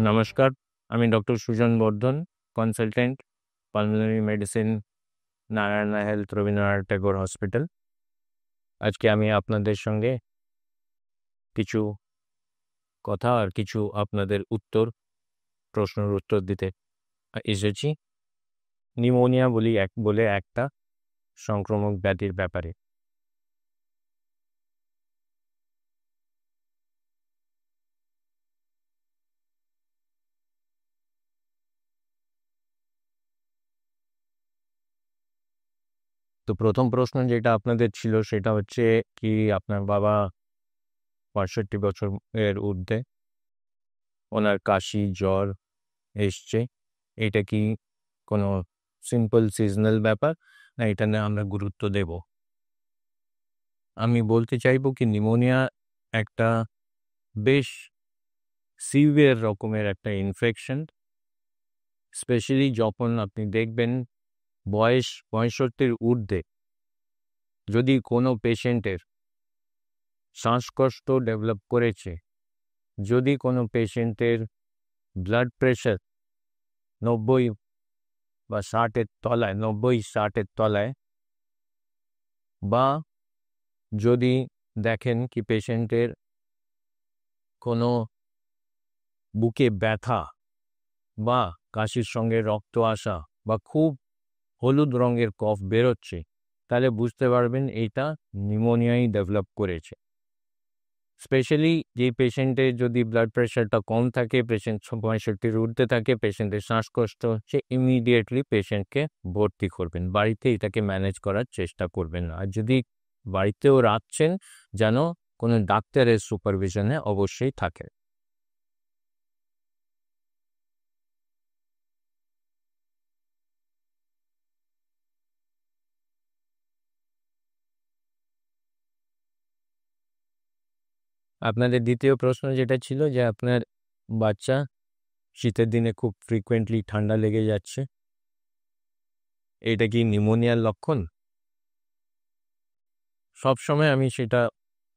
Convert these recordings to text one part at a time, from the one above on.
নমস্কার, আমি doctor Sujan Bardhan, consultant, pulmonary medicine, Narayana health, Rabindranath Tagore hospital. আজকে আমি আপনাদের সঙ্গে কিছু কথা আর কিছু আপনাদের প্রশ্নের উত্তর দিতে এসেছি। নিউমোনিয়া বলে একটা সংক্রামক ব্যাধির ব্যাপারে। তো প্রথম প্রশ্ন যেটা আপনাদের ছিল সেটা হচ্ছে কি আপনার বাবা 65 বছর এর ঊর্ধ্বে, ওনার কাশি জ্বর এসছে, এটা কি কোনো সিম্পল সিজনাল ব্যাপার, না এটা নিয়ে আমরা গুরুত্ব দেব? আমি বলতে চাইবো কি নিউমোনিয়া একটা বেশ সিভিয়ার রকমের একটা ইনফেকশন, স্পেশালি যখন আপনি দেখবেন 65 ঊর্ধ্বে যদি কোনো পেশেন্টের শ্বাসকষ্ট ডেভেলপ করেছে, যদি কোনো পেশেন্টের ব্লাড প্রেশার 90 বা 60-এর তলায়, 90-60-এর তলায়, বা যদি দেখেন কি পেশেন্টের কোনো বুকে ব্যথা বা কাশির সঙ্গে রক্ত আসা বা খুব হলুদ রঙের কফ বেরোচ্ছে, তাহলে বুঝতে পারবেন এইটা নিউমোনিয়াই ডেভেলপ করেছে। স্পেশালি যে পেশেন্টের যদি ব্লাড প্রেশারটা কম থাকে, পেশেন্ট 65-এর ঊর্ধ্বে থাকে, পেশেন্টের শ্বাসকষ্ট হচ্ছে, ইমিডিয়েটলি পেশেন্টকে ভর্তি করবেন, বাড়িতে এটাকে ম্যানেজ করার চেষ্টা করবেন। আর যদি বাড়িতেও রাখছেন, যেন কোনো ডাক্তারের সুপারভিশনে অবশ্যই থাকে। আপনাদের দ্বিতীয় প্রশ্ন যেটা ছিল যে আপনার বাচ্চা শীতের দিনে খুব ফ্রিকোয়েন্টলি ঠান্ডা লেগে যাচ্ছে, এটা কি নিউমোনিয়ার লক্ষণ? সবসময় আমি সেটা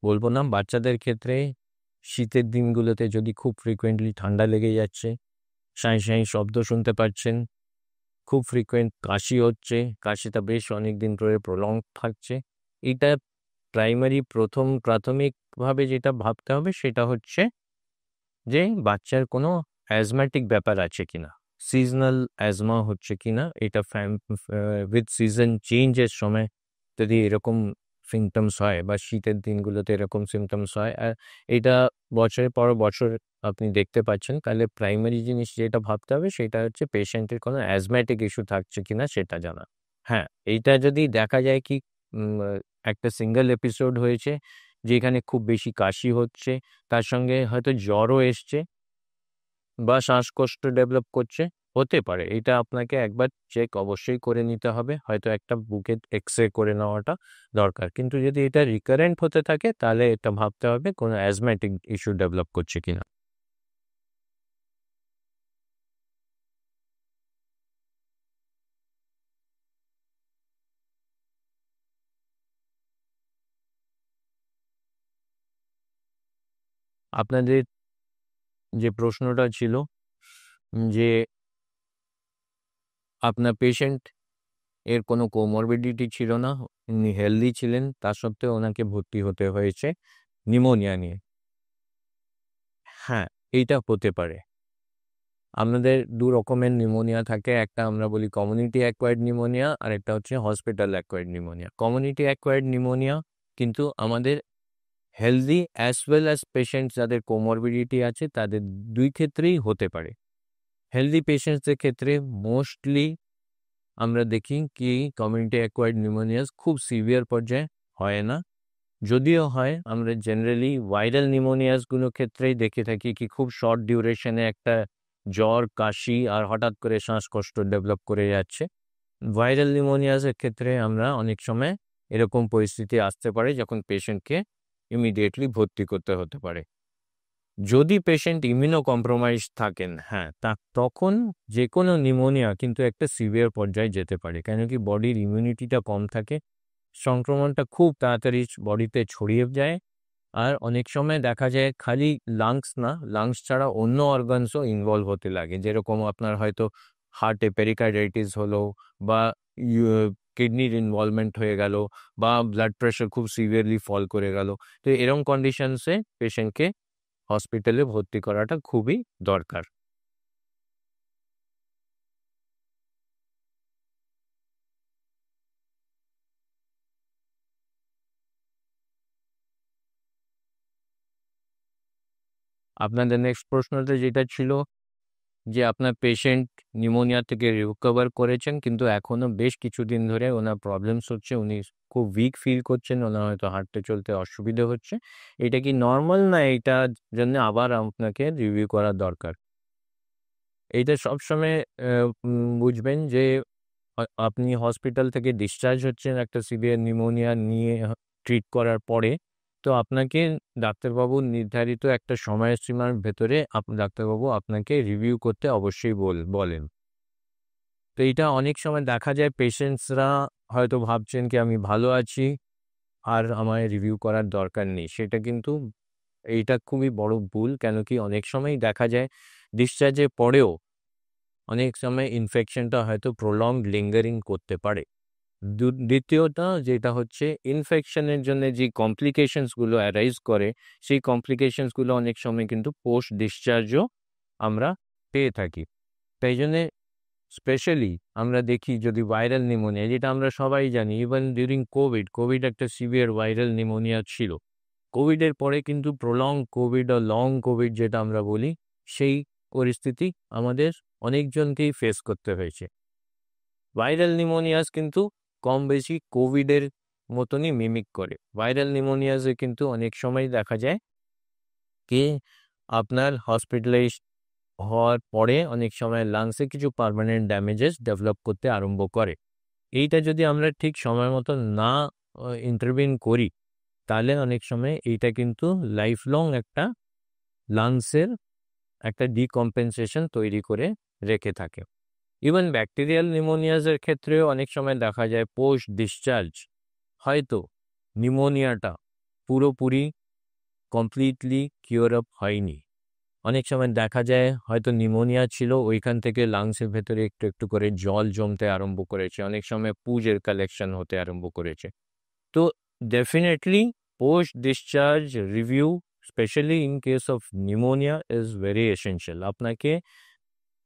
বলবো না। বাচ্চাদের ক্ষেত্রে শীতের দিনগুলোতে যদি খুব ফ্রিকোয়েন্টলি ঠান্ডা লেগে যাচ্ছে, সাঁই সাঁই শব্দ শুনতে পাচ্ছেন, খুব ফ্রিকোয়েন্ট কাশি হচ্ছে, কাশিটা বেশ অনেক দিন ধরে প্রলং থাকছে, এটা প্রাথমিকভাবে যেটা ভাবতে হবে সেটা হচ্ছে যে বাচ্চার কোনো অ্যাজম্যাটিক ব্যাপার আছে কিনা, সিজনাল অ্যাজমা হচ্ছে কিনা। এটা উইথ সিজন চেঞ্জের সময় যদি এরকম সিমটমস হয় বা শীতের দিনগুলোতে এরকম সিমটমস হয়, আর এটা বছরের পর বছর আপনি দেখতে পাচ্ছেন, তাহলে প্রাইমারি জিনিস যেটা ভাবতে হবে সেটা হচ্ছে পেশেন্টের কোনো অ্যাজম্যাটিক ইস্যু থাকছে কিনা সেটা জানা। হ্যাঁ, এইটা যদি দেখা যায় কি একটা সিঙ্গেল এপিসোড হয়েছে যেখানে খুব বেশি কাশি হচ্ছে, তার সঙ্গে হয়তো জ্বরও এসছে বা শ্বাসকষ্ট ডেভেলপ করছে, হতে পারে, এটা আপনাকে একবার চেক অবশ্যই করে নিতে হবে, হয়তো একটা বুকের এক্স-রে করে নেওয়াটা দরকার। কিন্তু যদি এটা রিকারেন্ট হতে থাকে, তাহলে এটা ভাবতে হবে কোনো অ্যাজম্যাটিক ইস্যু ডেভেলপ করছে কিনা। আপনাদের যে প্রশ্নটা ছিল যে আপনার পেশেন্ট এর কোনো কোমরবিডিটি ছিল না, উনি হেলদি ছিলেন, তা সত্ত্বেও ওনাকে ভর্তি হতে হয়েছে নিউমোনিয়া নিয়ে। হ্যাঁ, এইটা হতে পারে। আমাদের দু রকমের নিউমোনিয়া থাকে, একটা আমরা বলি কমিউনিটি অ্যাকোয়ার্ড নিউমোনিয়া, আর একটা হচ্ছে hospital acquired pneumonia. Community acquired pneumonia কিন্তু আমাদের healthy as well as patients যাদের কোমরবিডিটি আছে তাদের দুই ক্ষেত্রেই হতে পারে। হেলদি পেশেন্টসদের ক্ষেত্রে মোস্টলি আমরা দেখি কি কমিউনিটি অ্যাকোয়ার্ড নিউমোনিয়াস খুব সিভিয়ার পর্যায়ে হয় না, যদিও হয় আমরা জেনারেলি ভাইরাল নিউমোনিয়াসগুলোর ক্ষেত্রেই দেখে থাকি কি খুব শর্ট ডিউরেশনে একটা জ্বর, কাশি আর হঠাৎ করে শ্বাসকষ্ট ডেভেলপ করে যাচ্ছে। ভাইরাল নিউমোনিয়াসের ক্ষেত্রে আমরা অনেক সময় এরকম পরিস্থিতি আসতে পারে যখন পেশেন্টকে ইমিডিয়েটলি ভর্তি করতে হতে পারে। যদি পেশেন্ট ইমিউনো কম্প্রোমাইজ থাকেন, হ্যাঁ, তখন যে কোনো নিউমোনিয়া কিন্তু একটা সিভিয়ার পর্যায়ে যেতে পারে, কেন কি বডির ইমিউনিটিটা কম থাকে, সংক্রমণটা খুব তাড়াতাড়ি বডিতে ছড়িয়ে যায়, আর অনেক সময় দেখা যায় খালি লাংস না, লাংস ছাড়া অন্য অর্গানসও ইনভলভ হতে লাগে, যেরকম আপনার হয়তো হার্টে পেরিকার্ডাইটিস হলো, বা কিডনির ইনভলভমেন্ট হয়ে গেল, বা ব্লাড প্রেশার খুব সিভিয়ারলি ফল করে গেল। তো এরকম কন্ডিশনসে পেশেন্টকে হসপিটালে ভর্তি করাটা খুবই দরকার। আপনাদের নেক্সট প্রশ্নটা যেটা ছিল যে আপনার পেশেন্ট নিউমোনিয়া থেকে রিকভার করেছেন, কিন্তু এখনো বেশ কিছুদিন ধরে ওনার প্রবলেমস হচ্ছে, উনি খুব উইক ফিল করছেন, ওনার হয়তো হাঁটতে চলতে অসুবিধে হচ্ছে। এটা কি নর্মাল, না এইটার জন্য আবার আপনাকে রিভিউ করা দরকার? এইটা সবসময় বুঝবেন যে আপনি হসপিটাল থেকে ডিসচার্জ হচ্ছেন একটা সিভিয়ার নিউমোনিয়া নিয়ে ট্রিট করার পরে, তো আপনাকে ডাক্তারবাবু নির্ধারিত একটা সময়সীমার ভেতরে ডাক্তারবাবু আপনাকে রিভিউ করতে অবশ্যই বলেন। তো এটা অনেক সময় দেখা যায় পেশেন্টসরা হয়তো ভাবছেন কি আমি ভালো আছি, আর আমায় রিভিউ করার দরকার নেই। সেটা কিন্তু এইটা খুবই বড় ভুল। কেন কি অনেক সময়ই দেখা যায় ডিসচার্জের পরেও অনেক সময় ইনফেকশনটা হয়তো প্রলংড লিঙ্গারিং করতে পারে। দ্বিতীয়টা যেটা হচ্ছে ইনফেকশনের জন্য যে কমপ্লিকেশনসগুলো অ্যারাইজ করে, সেই কমপ্লিকেশনসগুলো অনেক সময় কিন্তু পোস্ট ডিসচার্জও আমরা পেয়ে থাকি। তাই জন্যে স্পেশালি আমরা দেখি যদি ভাইরাল নিউমোনিয়া, যেটা আমরা সবাই জানি, ইভেন ডিউরিং কোভিড একটা সিভিয়ার ভাইরাল নিউমোনিয়া ছিল। কোভিডের পরে কিন্তু প্রলং কোভিড ও লং কোভিড যেটা আমরা বলি, সেই পরিস্থিতি আমাদের অনেকজনকেই ফেস করতে হয়েছে। ভাইরাল নিউমোনিয়াস কিন্তু কম বেশি কোভিডের মতনই মিমিক করে। ভাইরাল নিউমোনিয়াসে কিন্তু অনেক সময় দেখা যায় কি আপনার হসপিটালাইজ হওয়ার পরে অনেক সময় লাংসে কিছু পার্মানেন্ট ড্যামেজেস ডেভেলপ করতে আরম্ভ করে। এইটা যদি আমরা ঠিক সময় মতো না ইন্টারভিন করি, তাহলে অনেক সময় এইটা কিন্তু লাইফ লং একটা লাংসের একটা ডিকম্পেনসেশন তৈরি করে রেখে থাকে। ইভেন ব্যাকটেরিয়াল নিউমোনিয়াসের ক্ষেত্রেও অনেক সময় দেখা যায় পোস্ট ডিসচার্জ হয়তো নিউমোনিয়াটা পুরোপুরি কমপ্লিটলি কিওর আপ হয়নি। অনেক সময় দেখা যায় হয়তো নিউমোনিয়া ছিল, ওইখান থেকে লাংসের ভেতরে একটু একটু করে জল জমতে আরম্ভ করেছে, অনেক সময় পুজের কালেকশন হতে আরম্ভ করেছে। তো definitely post discharge review, specially in case of pneumonia, is very essential. আপনাকে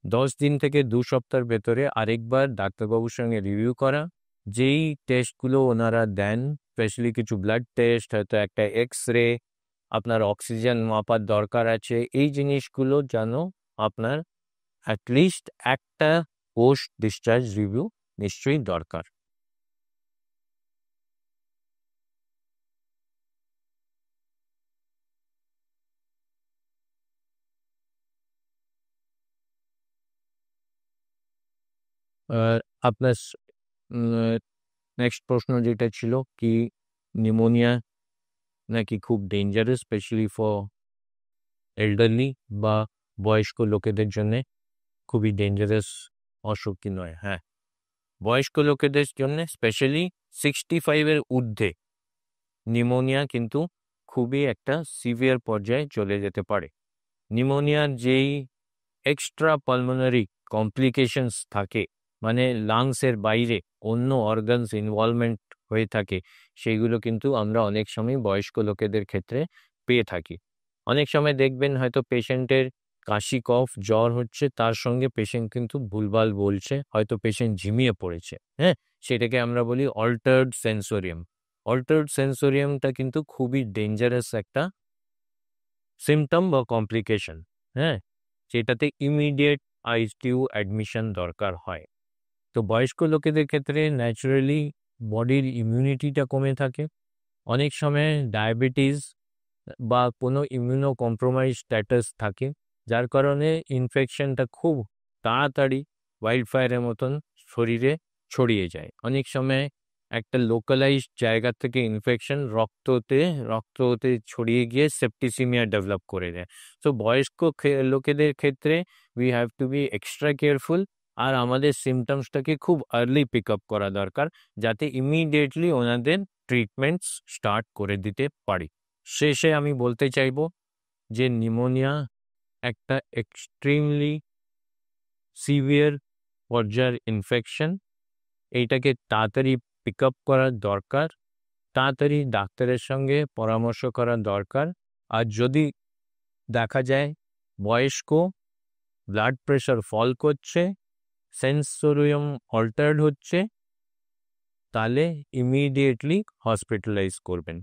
10 দিন থেকে 2 সপ্তাহের ভেতরে আরেকবার ডাক্তারবাবুর সঙ্গে রিভিউ করা, যেই টেস্টগুলো ওনারা দেন, স্পেশালি কিছু ব্লাড টেস্ট, হয়তো একটা এক্স-রে, আপনার অক্সিজেন মাপার দরকার আছে, এই জিনিসগুলো যেন আপনার অ্যাটলিস্ট একটা পোস্ট ডিসচার্জ রিভিউ নিশ্চয়ই দরকার। আপনার নেক্সট প্রশ্ন যেটা ছিল কি নিউমোনিয়া নাকি খুব ডেঞ্জারাস, স্পেশালি ফর এল্ডারলি বা বয়স্ক লোকেদের জন্য খুবই ডেঞ্জারাস অসুখ কি নয়? হ্যাঁ, বয়স্ক লোকেদের জন্য স্পেশালি 65-এর ঊর্ধ্বে নিউমোনিয়া কিন্তু খুবই একটা সিভিয়ার পর্যায়ে চলে যেতে পারে। নিউমোনিয়ার যেই এক্সট্রা পালমোনারি কমপ্লিকেশনস থাকে, মানে লাংসের বাইরে অন্য অর্গানস ইনভলভমেন্ট হয়ে থাকে, সেইগুলো কিন্তু আমরা অনেক সময় বয়স্ক লোকেদের ক্ষেত্রে পেয়ে থাকি। অনেক সময় দেখবেন হয়তো পেশেন্টের কাশি, কফ, জ্বর হচ্ছে, তার সঙ্গে পেশেন্ট কিন্তু ভুলভাল বলছে, হয়তো পেশেন্ট ঝিমিয়ে পড়েছে। হ্যাঁ, সেটাকে আমরা বলি অল্টার্ড সেন্সোরিয়াম। অল্টার্ড সেন্সোরিয়ামটা কিন্তু খুবই ডেঞ্জারাস একটা সিমটম বা কমপ্লিকেশন। হ্যাঁ, যেটাতে ইমিডিয়েট আইসিইউ অ্যাডমিশন দরকার হয়। তো বয়স্ক লোকেদের ক্ষেত্রে ন্যাচারালি বডির ইমিউনিটিটা কমে থাকে, অনেক সময় ডায়াবেটিস বা কোনো ইমিউনো কম্প্রোমাইজ স্ট্যাটাস থাকে, যার কারণে ইনফেকশনটা খুব তাড়াতাড়ি ওয়াইল্ড ফায়ারের মতন শরীরে ছড়িয়ে যায়। অনেক সময় একটা লোকালাইজড জায়গা থেকে ইনফেকশন রক্ততে ছড়িয়ে গিয়ে সেপ্টিসিমিয়া ডেভেলপ করে দেয়। সো বয়স্ক লোকেদের ক্ষেত্রে we have to be extra careful, আর আমাদের সিমটমসটাকে খুব আর্লি পিক আপ করা দরকার, যাতে ইমিডিয়েটলি ওনাদের ট্রিটমেন্টস স্টার্ট করে দিতে পারি। শেষে আমি বলতে চাইব যে নিউমোনিয়া একটা এক্সট্রিমলি সিভিয়ার পর্যায়ের ইনফেকশন। এইটাকে তাড়াতাড়ি পিক আপ করার দরকার, তাড়াতাড়ি ডাক্তারের সঙ্গে পরামর্শ করা দরকার। আর যদি দেখা যায় বয়স্ক, ব্লাড প্রেশার ফল করছে, সেন্সোরিয়াম অল্টার্ড হচ্ছে, তাহলে ইমিডিয়েটলি হসপিটালাইজ করবেন।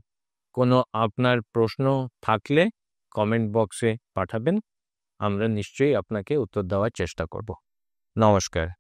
কোনো আপনার প্রশ্ন থাকলে কমেন্ট বক্সে পাঠাবেন, আমরা নিশ্চয়ই আপনাকে উত্তর দেওয়ার চেষ্টা করব। নমস্কার।